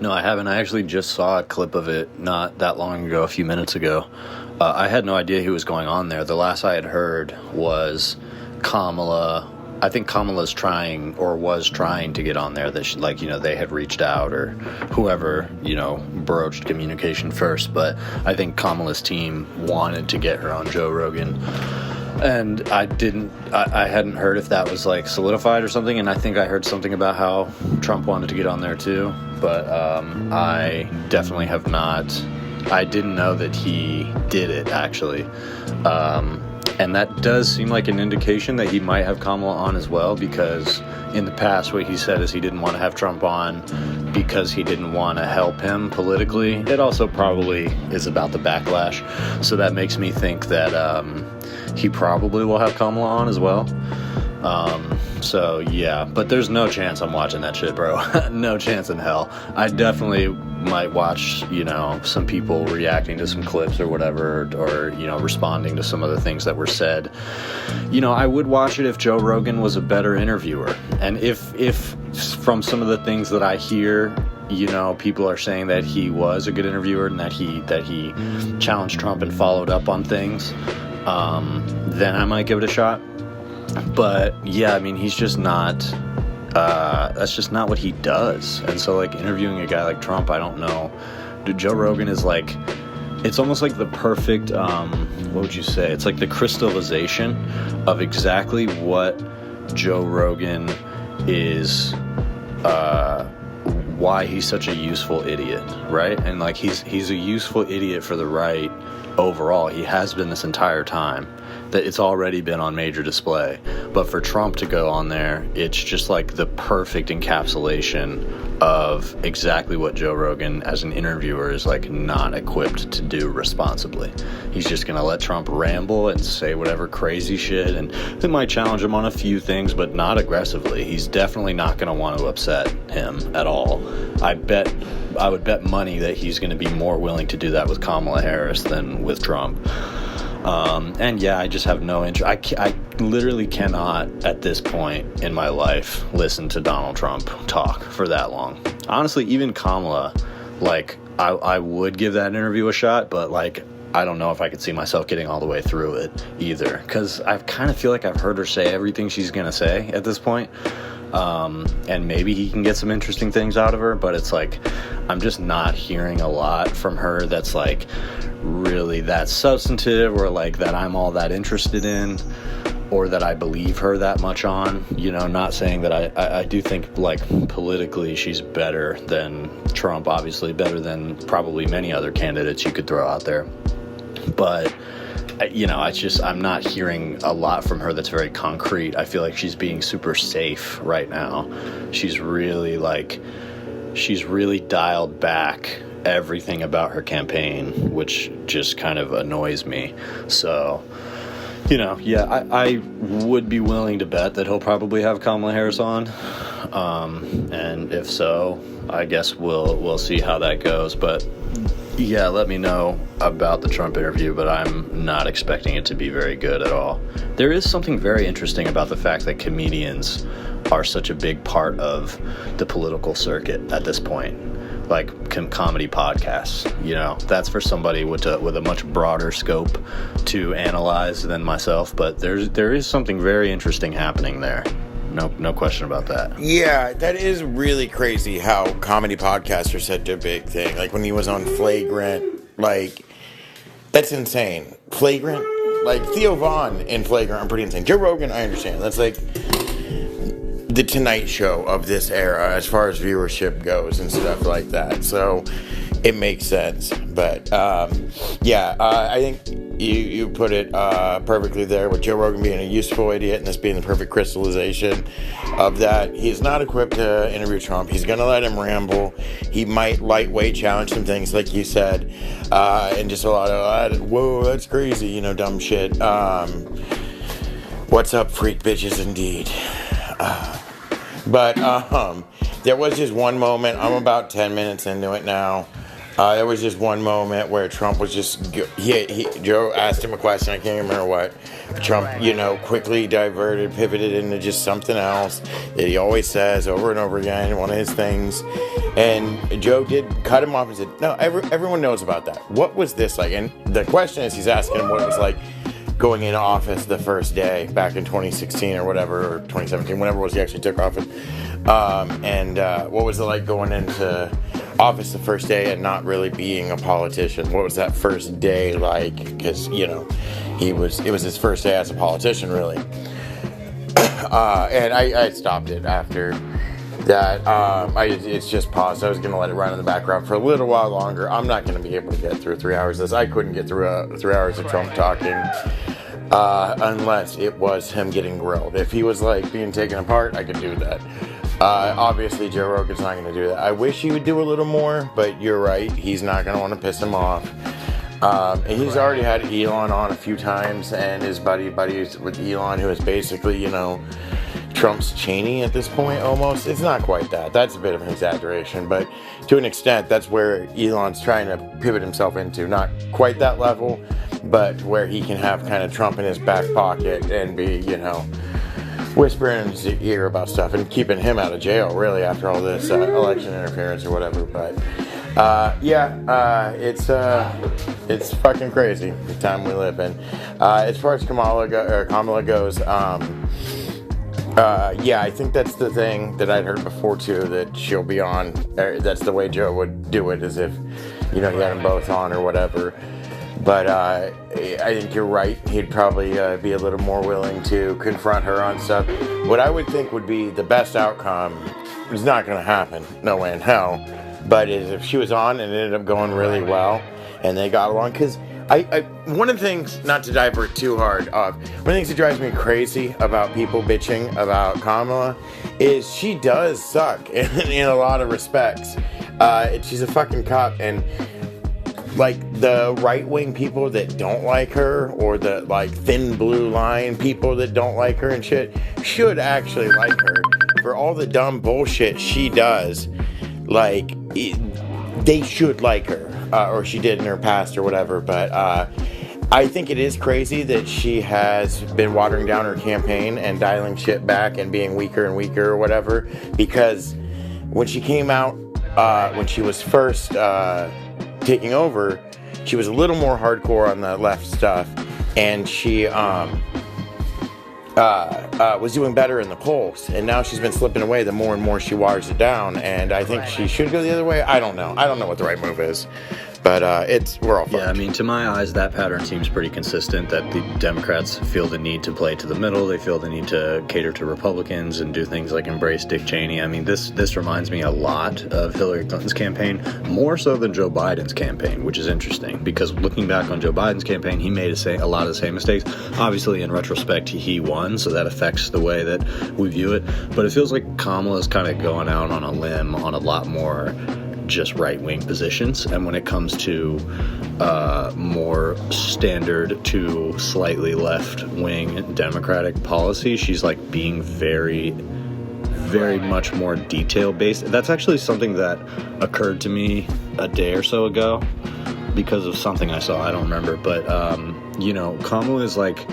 No, I haven't. I actually just saw a clip of it not that long ago, a few minutes ago. I had no idea who was going on there. The last I had heard was Kamala. I think Kamala's trying, or was trying to get on there. That she, they had reached out, or whoever, broached communication first. But I think Kamala's team wanted to get her on Joe Rogan. And I hadn't heard if that was like solidified or something, and I think I heard something about how Trump wanted to get on there too, but I definitely have not. I didn't know that he did it, actually. And that does seem like an indication that he might have Kamala on as well, because in the past what he said is he didn't want to have Trump on because he didn't want to help him politically. It also probably is about the backlash, so that makes me think that he probably will have Kamala on as well. So yeah, but there's no chance I'm watching that shit, bro. No chance in hell. I definitely might watch, some people reacting to some clips or whatever, or, responding to some of the things that were said. I would watch it if Joe Rogan was a better interviewer. And if from some of the things that I hear, people are saying that he was a good interviewer and that he challenged Trump and followed up on things, then I might give it a shot. But yeah, I mean, he's just not, that's just not what he does. And so like interviewing a guy like Trump, I don't know. Dude, Joe Rogan is like, it's almost like the perfect, what would you say? It's like the crystallization of exactly what Joe Rogan is, why he's such a useful idiot, right? And like he's a useful idiot for the right overall. He has been this entire time. That it's already been on major display. But for Trump to go on there, it's just like the perfect encapsulation of exactly what Joe Rogan as an interviewer is like not equipped to do responsibly. He's just going to let Trump ramble and say whatever crazy shit, and they might challenge him on a few things, but not aggressively. He's definitely not going to want to upset him at all. I would bet money that he's going to be more willing to do that with Kamala Harris than with Trump. And yeah, I just have no interest. I literally cannot, at this point in my life, listen to Donald Trump talk for that long. Honestly, even Kamala, like, I would give that interview a shot, but, like, I don't know if I could see myself getting all the way through it either. Because I kind of feel like I've heard her say everything she's going to say at this point. And maybe he can get some interesting things out of her, but it's like, I'm just not hearing a lot from her that's like really that substantive, or like that I'm all that interested in, or that I believe her that much on. Not saying that I do think like politically she's better than Trump, obviously better than probably many other candidates you could throw out there, but I'm not hearing a lot from her that's very concrete. I feel like she's being super safe right now. She's really dialed back everything about her campaign, which just kind of annoys me. So, yeah, I would be willing to bet that he'll probably have Kamala Harris on. And if so, I guess we'll see how that goes. But yeah, let me know about the Trump interview, but I'm not expecting it to be very good at all. There is something very interesting about the fact that comedians are such a big part of the political circuit at this point. Like comedy podcasts, that's for somebody with a much broader scope to analyze than myself, but there is something very interesting happening there. No question about that. Yeah, that is really crazy how comedy podcasts are such a big thing. Like when he was on Flagrant, like, that's insane. Flagrant? Like Theo Vaughn in Flagrant are pretty insane. Joe Rogan, I understand. That's like the Tonight Show of this era as far as viewership goes and stuff like that. So it makes sense. But I think you put it perfectly there, with Joe Rogan being a useful idiot and this being the perfect crystallization of that. He's not equipped to interview Trump. He's going to let him ramble. He might lightweight challenge some things, like you said, and just a lot of, whoa, that's crazy, dumb shit. What's up, freak bitches, indeed. But there was just one moment. I'm about 10 minutes into it now. There was just one moment where Trump was Joe asked him a question, I can't remember what. Trump, quickly pivoted into just something else that he always says over and over again, one of his things. And Joe did cut him off and said, no, everyone knows about that. What was this like? And the question is, he's asking him what it was like going into office the first day back in 2016 or whatever, or 2017, whenever it was he actually took office. What was it like going into office the first day and not really being a politician? What was that first day like? Because, it was his first day as a politician, really. And I stopped it after that. It's just paused. I was going to let it run in the background for a little while longer. I'm not going to be able to get through 3 hours of this. I couldn't get through 3 hours of Trump talking unless it was him getting grilled. If he was like being taken apart, I could do that. Obviously, Joe Rogan's not going to do that. I wish he would do a little more, but you're right. He's not going to want to piss him off. And he's already had Elon on a few times, and his buddies with Elon, who is basically, Trump's Cheney at this point, almost. It's not quite that. That's a bit of an exaggeration, but to an extent, that's where Elon's trying to pivot himself into. Not quite that level, but where he can have kind of Trump in his back pocket and be, whispering in his ear about stuff and keeping him out of jail, really, after all this election interference or whatever. But it's fucking crazy the time we live in. As far as Kamala goes, I think that's the thing that I'd heard before too, that she'll be on. That's the way Joe would do it, as if he had them both on or whatever. But I think you're right. He'd probably be a little more willing to confront her on stuff. What I would think would be the best outcome is not going to happen, no way in hell. But is if she was on and it ended up going really well and they got along. Because one of the things, not to divert too hard off, one of the things that drives me crazy about people bitching about Kamala is she does suck in a lot of respects. She's a fucking cop, and like the right-wing people that don't like her, or the like thin blue line people that don't like her and shit, should actually like her for all the dumb bullshit she does. Like, they should like her, or she did in her past or whatever. But I think it is crazy that she has been watering down her campaign and dialing shit back and being weaker and weaker or whatever, because when she came out, when she was first taking over, she was a little more hardcore on the left stuff, and she was doing better in the polls, and now she's been slipping away the more and more she waters it down, and I think she should go the other way. I don't know what the right move is, but we're all fucked. Yeah, I mean, to my eyes, that pattern seems pretty consistent, that the Democrats feel the need to play to the middle. They feel the need to cater to Republicans and do things like embrace Dick Cheney. I mean, this reminds me a lot of Hillary Clinton's campaign, more so than Joe Biden's campaign, which is interesting, because looking back on Joe Biden's campaign, he made a lot of the same mistakes. Obviously, in retrospect, he won, so that affects the way that we view it. But it feels like Kamala's kind of going out on a limb on a lot more just right-wing positions, and when it comes to more standard to slightly left-wing Democratic policy, she's like being very, very much more detail-based. That's actually something that occurred to me a day or so ago because of something I saw. I don't remember, but Kamala is like,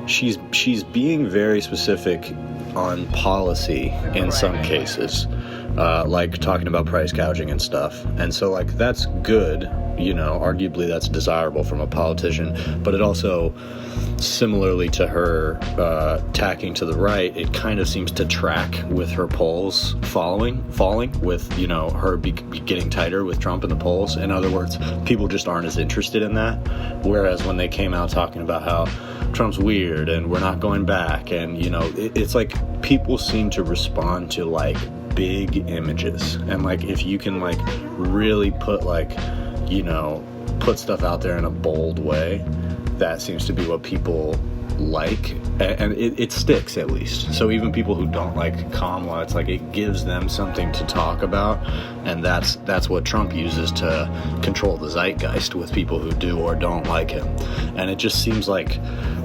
she's being very specific on policy in some cases. Like talking about price gouging and stuff. And so, like, that's good, arguably that's desirable from a politician, but it also, similarly to her tacking to the right, it kind of seems to track with her polls falling with, her getting tighter with Trump in the polls. In other words, people just aren't as interested in that. Whereas when they came out talking about how Trump's weird and we're not going back, and, it's like people seem to respond to, like, big images, and like if you can like really put put stuff out there in a bold way, that seems to be what people like, and it sticks, at least. So even people who don't like Kamala, it's like it gives them something to talk about, and that's what Trump uses to control the zeitgeist with people who do or don't like him. And it just seems like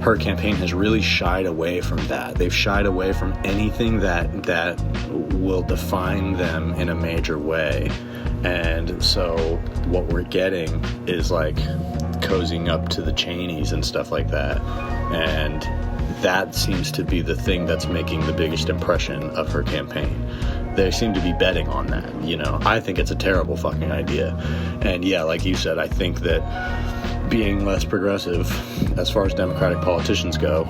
her campaign has really shied away from that. They've shied away from anything that will define them in a major way. And And so what we're getting is like cozying up to the Cheneys and stuff like that. And that seems to be the thing that's making the biggest impression of her campaign. They seem to be betting on that, you know. I think it's a terrible fucking idea. And yeah, like you said, I think that being less progressive as far as Democratic politicians go,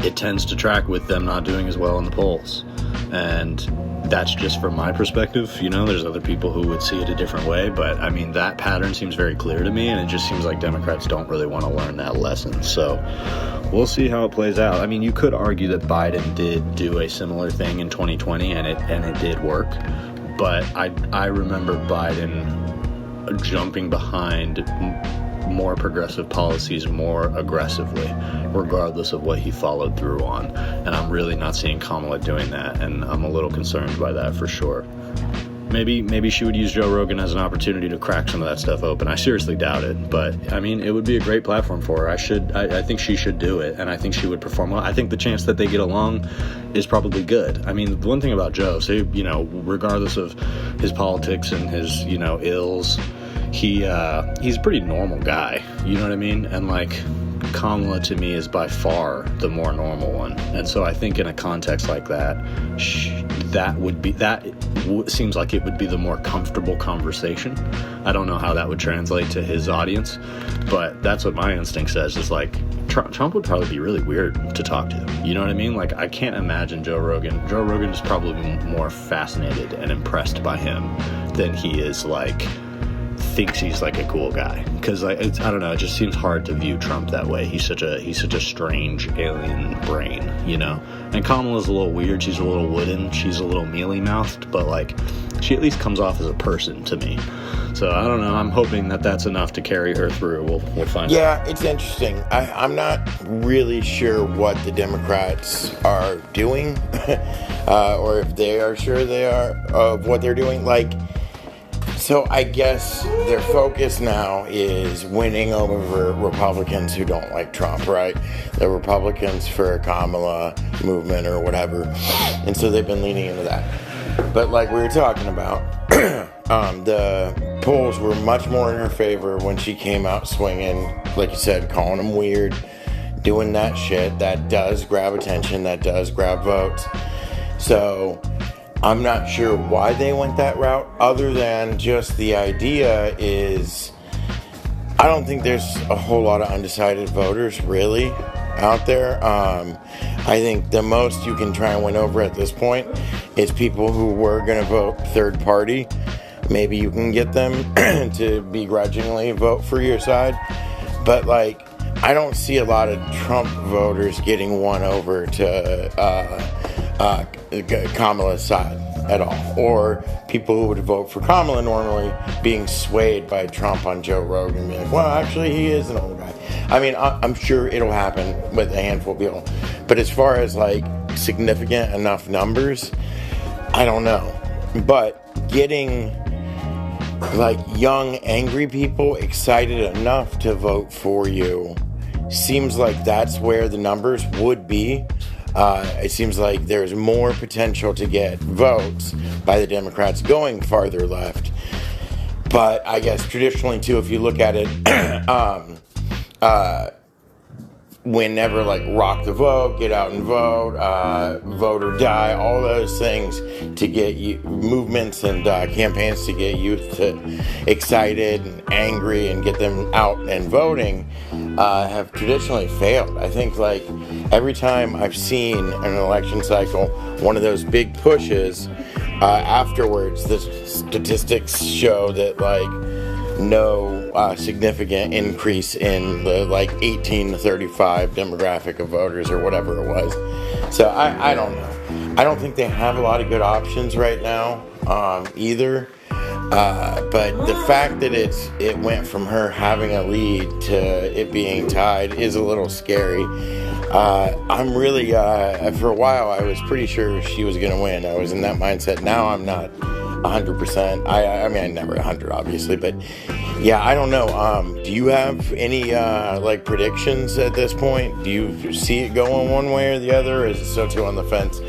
it tends to track with them not doing as well in the polls. And that's just from my perspective, you know. There's other people who would see it a different way, but I mean, that pattern seems very clear to me, and it just seems like Democrats don't really want to learn that lesson. So we'll see how it plays out. I mean, you could argue that Biden did do a similar thing in 2020, and it did work, but I remember Biden jumping behind more progressive policies more aggressively, regardless of what he followed through on. And I'm really not seeing Kamala doing that, and I'm a little concerned by that for sure. Maybe she would use Joe Rogan as an opportunity to crack some of that stuff open. I seriously doubt it, but I mean, it would be a great platform for her. I think she should do it, and I think she would perform well. I think the chance that they get along is probably good. I mean, one thing about Joe, so, you know, regardless of his politics and his, you know, ills, he's a pretty normal guy, you know what I mean? And like, Kamala to me is by far the more normal one. And so I think in a context like that, seems like it would be the more comfortable conversation. I don't know how that would translate to his audience, but that's what my instinct says, is like, Trump would probably be really weird to talk to. You know what I mean? Like, I can't imagine Joe Rogan. Joe Rogan is probably more fascinated and impressed by him than he is like thinks he's like a cool guy, because I don't know, it just seems hard to view Trump that way. He's such a strange alien brain, you know. And Kamala's a little weird. She's a little wooden. She's a little mealy mouthed, but like, she at least comes off as a person to me. So I don't know. I'm hoping that that's enough to carry her through. We'll find out. Yeah, it's interesting. I'm not really sure what the Democrats are doing, or if they are sure they are of what they're doing. Like, so I guess their focus now is winning over Republicans who don't like Trump, right? The Republicans for a Kamala movement or whatever. And so they've been leaning into that. But like we were talking about, the polls were much more in her favor when she came out swinging, like you said, calling them weird, doing that shit. That does grab attention. That does grab votes. So I'm not sure why they went that route, other than just the idea is, I don't think there's a whole lot of undecided voters really out there. I think the most you can try and win over at this point is people who were going to vote third party. Maybe you can get them to begrudgingly vote for your side. But like, I don't see a lot of Trump voters getting won over to Kamala's side at all, or people who would vote for Kamala normally being swayed by Trump on Joe Rogan, being like, well, actually he is an old guy. I mean, I'm sure it'll happen with a handful of people, but as far as like significant enough numbers, I don't know. But getting like young angry people excited enough to vote for you seems like that's where the numbers would be. It seems like there's more potential to get votes by the Democrats going farther left. But I guess traditionally, too, if you look at it, whenever, like, rock the vote, get out and vote, vote or die, all those things to get you, movements and campaigns to get youth to excited and angry and get them out and voting, have traditionally failed. I think, like, every time I've seen an election cycle, one of those big pushes, afterwards, the statistics show that, like, no significant increase in the, like, 18 to 35 demographic of voters or whatever it was. So I don't know. I don't think they have a lot of good options right now, either. But the fact that it went from her having a lead to it being tied is a little scary. I'm really, for a while, I was pretty sure she was going to win. I was in that mindset. Now I'm not 100%. I mean, I'm never 100, obviously, but yeah, I don't know. Do you have any, like, predictions at this point? Do you see it going one way or the other, or is it so too on the fence?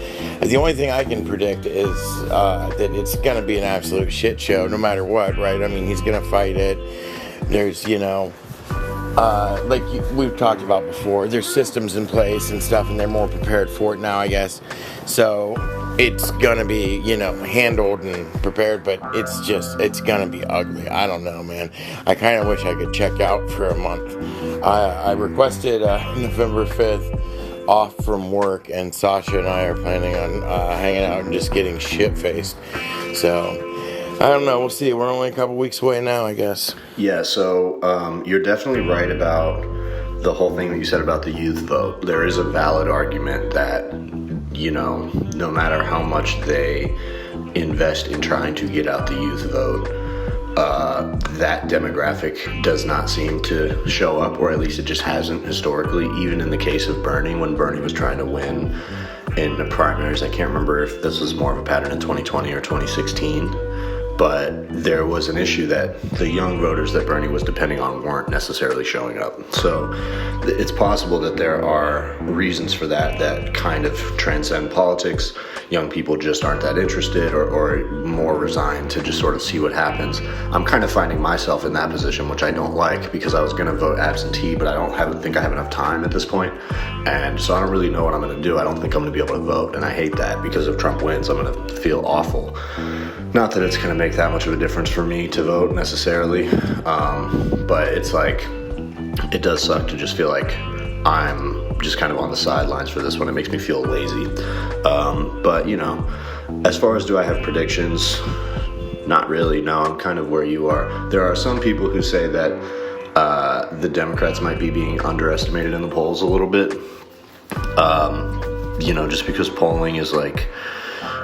The only thing I can predict is that it's going to be an absolute shit show no matter what, right? I mean, he's going to fight it. There's, like we've talked about before, there's systems in place and stuff, and they're more prepared for it now, I guess. So it's going to be, handled and prepared, but it's going to be ugly. I don't know, man. I kind of wish I could check out for a month. I requested November 5th off from work, and Sasha and I are planning on hanging out and just getting shit-faced. So, I don't know. We'll see. We're only a couple weeks away now, I guess. Yeah, so you're definitely right about the whole thing that you said about the youth vote. There is a valid argument that, no matter how much they invest in trying to get out the youth vote, that demographic does not seem to show up, or at least it just hasn't historically. Even in the case of Bernie, when Bernie was trying to win in the primaries, I can't remember if this was more of a pattern in 2020 or 2016, but there was an issue that the young voters that Bernie was depending on weren't necessarily showing up. So it's possible that there are reasons for that kind of transcend politics. Young people just aren't that interested or more resigned to just sort of see what happens. I'm kind of finding myself in that position, which I don't like, because I was going to vote absentee, but I think I have enough time at this point. And so I don't really know what I'm going to do. I don't think I'm going to be able to vote, and I hate that, because if Trump wins, I'm going to feel awful. Not that it's going to make that much of a difference for me to vote necessarily, but it's like, it does suck to just feel like I'm just kind of on the sidelines for this one. It makes me feel lazy. But, as far as do I have predictions, not really. No, I'm kind of where you are. There are some people who say that the Democrats might be being underestimated in the polls a little bit. Just because polling is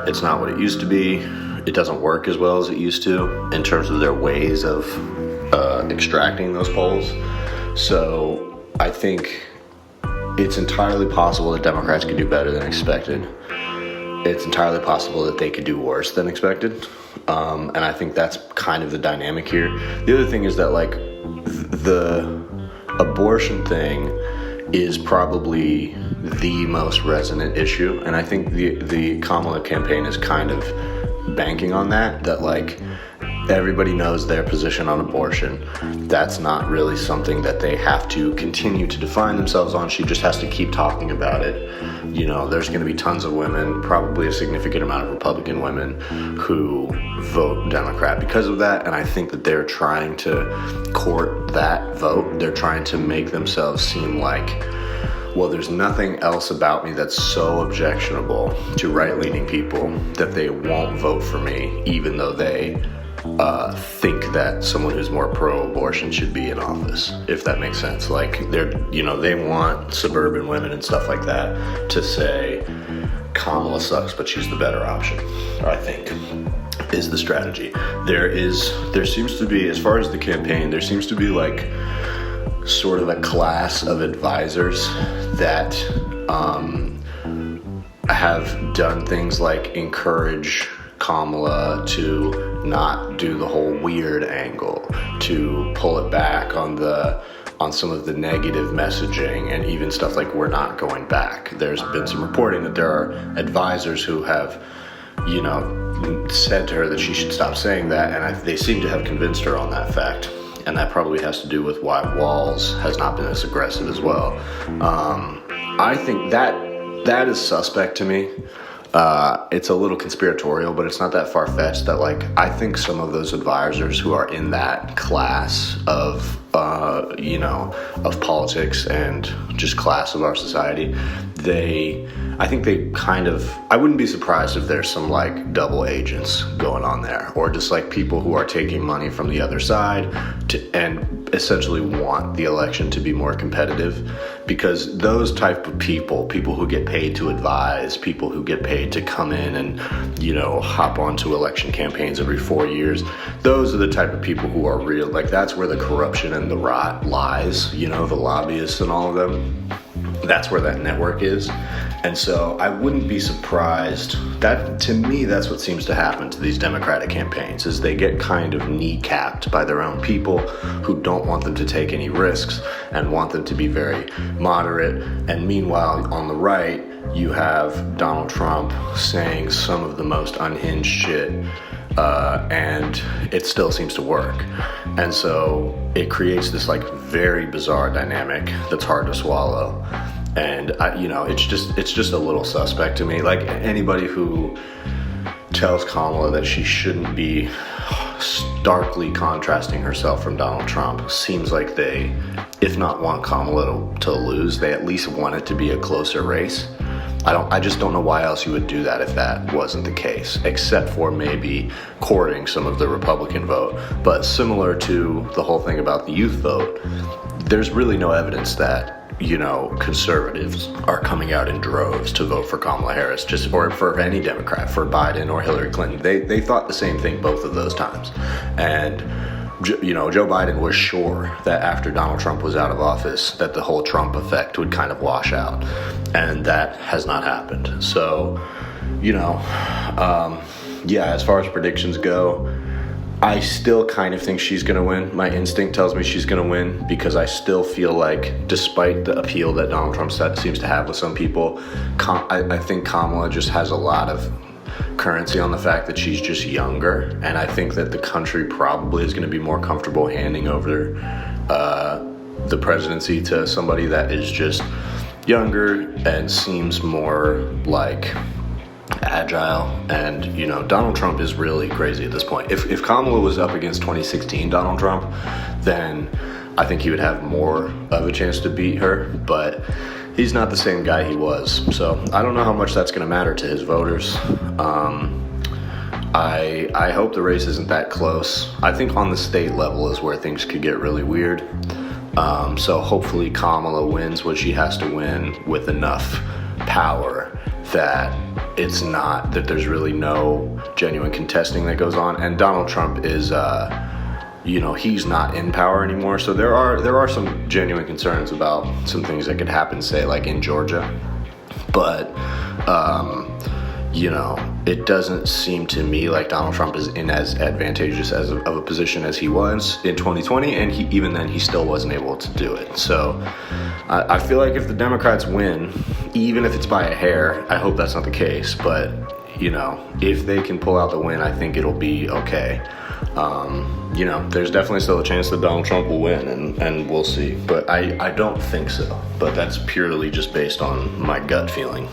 it's not what it used to be. It doesn't work as well as it used to in terms of their ways of extracting those polls. So I think it's entirely possible that Democrats could do better than expected. It's entirely possible that they could do worse than expected. And I think that's kind of the dynamic here. The other thing is that the abortion thing is probably the most resonant issue. And I think the Kamala campaign is kind of banking on that everybody knows their position on abortion. That's not really something that they have to continue to define themselves on. She just has to keep talking about it. There's going to be tons of women, probably a significant amount of Republican women, who vote Democrat because of that. And I think that they're trying to court that vote. They're trying to make themselves seem like, well, there's nothing else about me that's so objectionable to right-leaning people that they won't vote for me, even though they think that someone who's more pro-abortion should be in office, if that makes sense. They want suburban women and stuff like that to say Kamala sucks, but she's the better option, I think, is the strategy. There seems to be, as far as the campaign, there seems to be sort of a class of advisors that have done things like encourage Kamala to not do the whole weird angle, to pull it back on some of the negative messaging, and even stuff like we're not going back. There's been some reporting that there are advisors who have, said to her that she should stop saying that, and they seem to have convinced her on that fact. And that probably has to do with why Walz has not been as aggressive as well. I think that is suspect to me. It's a little conspiratorial, but it's not that far-fetched that I think some of those advisors who are in that class of politics and just class of our society, I think they kind of, I wouldn't be surprised if there's some double agents going on there, or just people who are taking money from the other side and essentially want the election to be more competitive, because those type of people who get paid to advise, people who get paid to come in and, hop onto election campaigns every 4 years, those are the type of people who are real. That's where the corruption and the rot lies, the lobbyists and all of them. That's where that network is. And so I wouldn't be surprised. That, to me, that's what seems to happen to these Democratic campaigns, is they get kind of kneecapped by their own people who don't want them to take any risks and want them to be very moderate. And meanwhile, on the right, you have Donald Trump saying some of the most unhinged shit, and it still seems to work. And so it creates this like very bizarre dynamic that's hard to swallow. And it's just a little suspect to me. Like, anybody who tells Kamala that she shouldn't be starkly contrasting herself from Donald Trump seems like they, if not want Kamala to lose, they at least want it to be a closer race. I just don't know why else you would do that if that wasn't the case, except for maybe courting some of the Republican vote. But similar to the whole thing about the youth vote, there's really no evidence that, conservatives are coming out in droves to vote for Kamala Harris, or for any Democrat, for Biden or Hillary Clinton. They thought the same thing both of those times. And Joe Biden was sure that after Donald Trump was out of office that the whole Trump effect would kind of wash out, and that has not happened. So, as far as predictions go, I still kind of think she's going to win. My instinct tells me she's going to win, because I still feel like, despite the appeal that Donald Trump seems to have with some people, I think Kamala just has a lot of currency on the fact that she's just younger, and I think that the country probably is going to be more comfortable handing over the presidency to somebody that is just younger and seems more like agile. And Donald Trump is really crazy at this point. If Kamala was up against 2016 Donald Trump, then I think he would have more of a chance to beat her, but he's not the same guy he was. So I don't know how much that's going to matter to his voters. I hope the race isn't that close. I think on the state level is where things could get really weird. So hopefully Kamala wins what she has to win with enough power that it's not, that there's really no genuine contesting that goes on. And Donald Trump is, he's not in power anymore. So there are some genuine concerns about some things that could happen, say like in Georgia. But, it doesn't seem to me like Donald Trump is in as advantageous of a position as he was in 2020, and even then he still wasn't able to do it. So I feel like if the Democrats win, even if it's by a hair, I hope that's not the case, but if they can pull out the win, I think it'll be okay. There's definitely still a chance that Donald Trump will win, and we'll see, but I don't think so. But that's purely just based on my gut feeling.